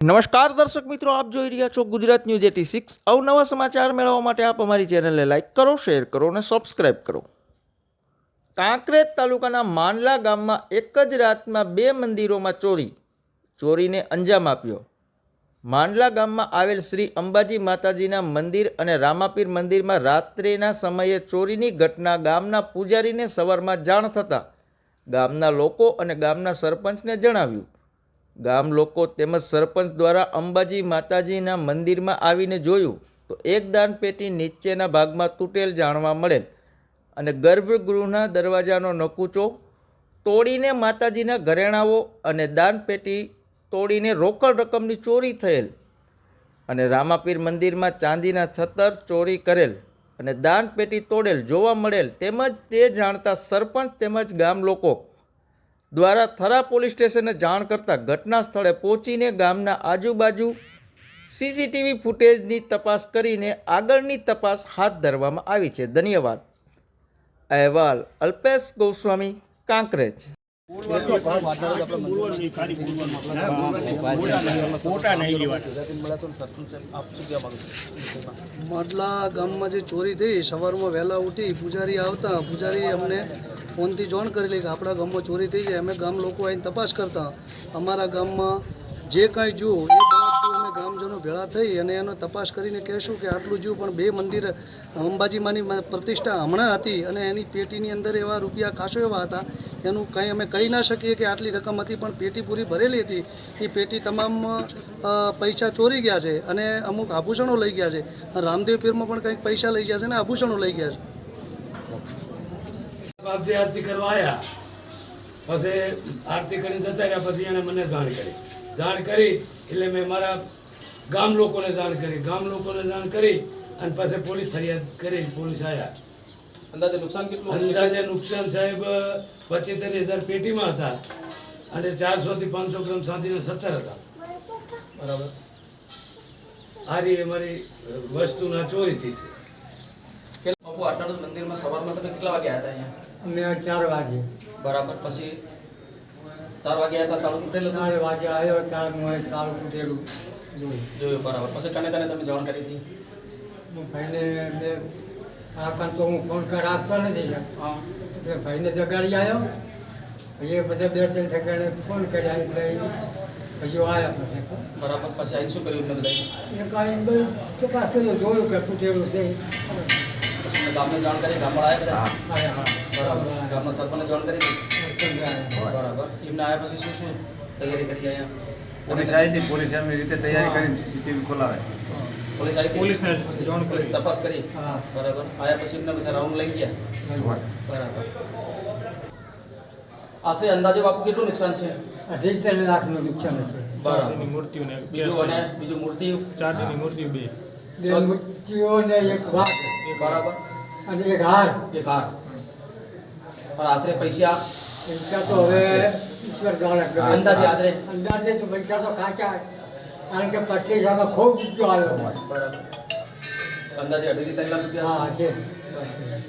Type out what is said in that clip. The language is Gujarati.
નમસ્કાર દર્શક મિત્રો, આપ જોઈ રહ્યા છો ગુજરાત ન્યૂઝ 86। અવનવા સમાચાર મેળવવા માટે આપ અમારી ચેનલને લાઇક કરો, શેર કરો અને સબસ્ક્રાઇબ કરો। કાંકરેજ તાલુકાના માંડલા ગામમાં એક જ રાતમાં 2 મંદિરોમાં ચોરીને અંજામ આપ્યો। માંડલા ગામમાં આવેલ શ્રી અંબાજી માતાજીના મંદિર અને રામાપીર મંદિરમાં રાત્રિના સમયે ચોરીની ઘટના ગામના પૂજારીને સવારમાં જાણ થતાં ગામના લોકો અને ગામના સરપંચને જણાવ્યું। ગામ લોકો તેમજ સરપંચ દ્વારા અંબાજી માતાજીના મંદિરમાં આવીને જોયું તો એક દાનપેટી નીચેના ભાગમાં તૂટેલ જાણવા મળેલ અને ગર્ભગૃહના દરવાજાનો નકુચો તોડીને માતાજીના ઘરેણાઓ અને દાનપેટી તોડીને રોકડ રકમની ચોરી થયેલ અને રામાપીર મંદિરમાં ચાંદીના છતર ચોરી કરેલ અને દાનપેટી તોડેલ જોવા મળેલ તેમજ તે જાણતા સરપંચ તેમજ ગામ લોકો દ્વારા થરા પોલીસ સ્ટેશને જાણ કરતાં ઘટના સ્થળે પહોંચીને ગામના આજુબાજુ સીસીટીવી ફૂટેજની તપાસ કરીને આગળની તપાસ હાથ ધરવામાં આવી છે। ધન્યવાદ। અહેવાલ અલ્પેશ ગોસ્વામી, કાંકરેજ। માંડલા ગામમાં જે ચોરી થઈ, સવારમાં વહેલા ઉઠી પૂજારી આવતા પૂજારીએ અમને ફોનથી જાણ કરેલી કે આપણા ગામમાં ચોરી થઈ છે। અમે ગામ લોકો આવીને તપાસ કરતા અમારા ગામમાં જે કાંઈ જોયું એ બધું અમે ગામજનો ભેળા થઈ અને એનો તપાસ કરીને કહેશું કે આટલું જોયું, પણ 2 મંદિર અંબાજીમાંની પ્રતિષ્ઠા હમણાં હતી અને એની પેટીની અંદર એવા રૂપિયા ખાસો એવા હતા, એનું કંઈ અમે કહી ના શકીએ કે આટલી રકમ હતી, પણ પેટી પૂરી ભરેલી હતી। એ પેટી તમામ પૈસા ચોરી ગયા છે અને અમુક આભૂષણો લઈ ગયા છે। રામદેવ પીરમાં પણ કંઈક પૈસા લઈ ગયા છે અને આભૂષણો લઈ ગયા છે। આરતી કરવા આવ્યા, પછી આરતી કરીને જતા રહ્યા, પછી એણે મને જાણ કરી એટલે મેં મારા ગામ લોકોને જાણ કરી અને પછી પોલીસ ફરિયાદ કરી, પોલીસ આવ્યા। અંદાજે નુકસાન કેટલું? અંદાજે નુકસાન સાહેબ 75,000 પેટીમાં હતા અને 400 થી 500 ગ્રામ ચાંદીના 17 હતા। બરાબર। આ રીતે અમારી વસ્તુના ચોરી થઈ છે। બાપુ આટલા મંદિરમાં સવારમાં તમે કેટલા વાગે આવ્યા હતા અહીંયા? અમે 4 વાગે બરાબર। પછી 4 વાગે આવ્યા હતા, તાળું તૂટેલું હતું? 4 વાગે આવ્યો, 4 મોએ તાળું તૂટેલું જોયું। બરાબર। પછી કને તમે જાણ કરી હતી? હું ભાઈને આકાન તો હું ફોન કર આપતો નથી, હા। એટલે ભાઈને જગાડી આવ્યો, એ પછી 2-3 ઠેકાણે ફોન કર્યા એટલે ભાઈઓ આવ્યા પછી। બરાબર। પછી આવીને શું કર્યું એમને બધા? એ કાંઈ બધું તપાસ કર્યો, જોયું કે તૂટેલું છે। પછી ગામને જાણ કરી, ગામમાં આવ્યા બધા? આવ્યા, હા બરાબર। ગામના સરપંચને જાણ કરી હતી? આવ્યા। બરાબર। એમને આવ્યા પછી શું તૈયારી કરી અહીંયા? પોલીસ આવી હતી, પોલીસ એમની રીતે તૈયારી કરીને સીસીટીવી ખોલાવે છે। પોલીસ આવી હતી? પોલીસ તપાસ કરી? હા। બરાબર। આવ્યા પછી એમને પછી રાઉન્ડ લઈ ગયા? બરાબર। આશરે અંદાજે બાપુ કેટલું નુકસાન છે? 18 લાખનું નુકસાન છે। બરાબર। બીજું મૂર્તિ? ચાંદીની મૂર્તિઓ 2 મૂર્તિઓ ને એક વાઘ બરાબર। અને એક હાર। એક હાર। પણ આશરે પૈસા પૈસા તો હવે ઈશ્વર જાણે। અંદાજે તો પૈસા તો કાચા, કારણ કે 25,000 ખૂબ રૂપિયો આવ્યો। બરાબર। અંદાજે 2.5 થી 3 લાખ રૂપિયા હા છે।